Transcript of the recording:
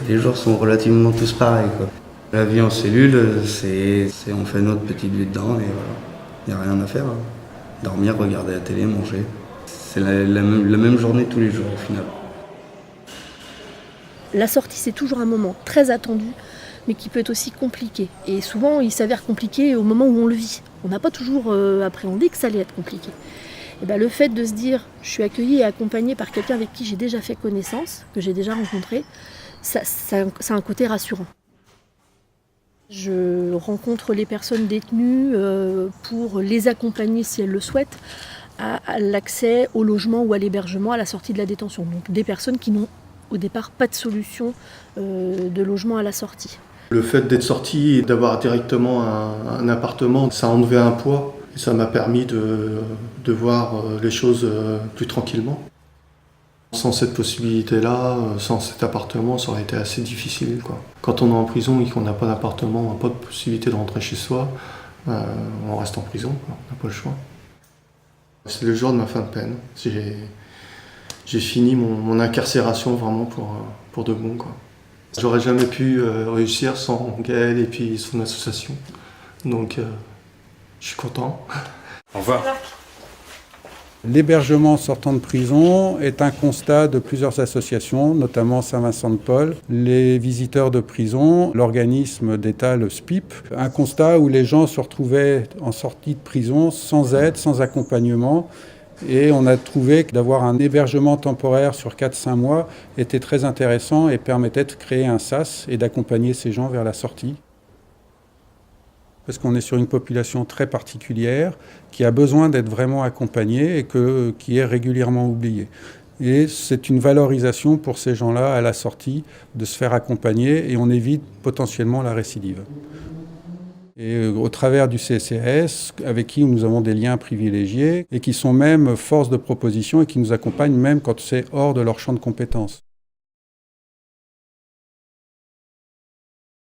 Les jours sont relativement tous pareils, quoi. La vie en cellule, on fait notre petite vie dedans et voilà. Il n'y a rien à faire, hein. Dormir, regarder la télé, manger. C'est la même journée tous les jours au final. La sortie, c'est toujours un moment très attendu, mais qui peut être aussi compliqué. Et souvent, il s'avère compliqué au moment où on le vit. On n'a pas toujours appréhendé que ça allait être compliqué. Et ben, le fait de se dire, je suis accueillie et accompagnée par quelqu'un avec qui j'ai déjà fait connaissance, que j'ai déjà rencontré, ça a un côté rassurant. Je rencontre les personnes détenues pour les accompagner, si elles le souhaitent, à l'accès au logement ou à l'hébergement à la sortie de la détention. Donc des personnes qui n'ont au départ pas de solution de logement à la sortie. Le fait d'être sorti et d'avoir directement un appartement, ça a enlevé un poids et ça m'a permis de voir les choses plus tranquillement. Sans cette possibilité-là, sans cet appartement, ça aurait été assez difficile, quoi. Quand on est en prison et qu'on n'a pas d'appartement, on n'a pas de possibilité de rentrer chez soi, on reste en prison, quoi. On n'a pas le choix. C'est le jour de ma fin de peine. J'ai fini mon incarcération vraiment pour de bon, quoi. J'aurais jamais pu réussir sans Gaël et puis son association. Donc je suis content. Au revoir. L'hébergement sortant de prison est un constat de plusieurs associations, notamment Saint-Vincent-de-Paul, les visiteurs de prison, l'organisme d'État, le SPIP. Un constat où les gens se retrouvaient en sortie de prison sans aide, sans accompagnement. Et on a trouvé que d'avoir un hébergement temporaire sur 4-5 mois était très intéressant et permettait de créer un SAS et d'accompagner ces gens vers la sortie. Parce qu'on est sur une population très particulière qui a besoin d'être vraiment accompagnée et qui est régulièrement oubliée. Et c'est une valorisation pour ces gens-là à la sortie de se faire accompagner et on évite potentiellement la récidive. Et au travers du CCAS, avec qui nous avons des liens privilégiés et qui sont même force de proposition et qui nous accompagnent même quand c'est hors de leur champ de compétences.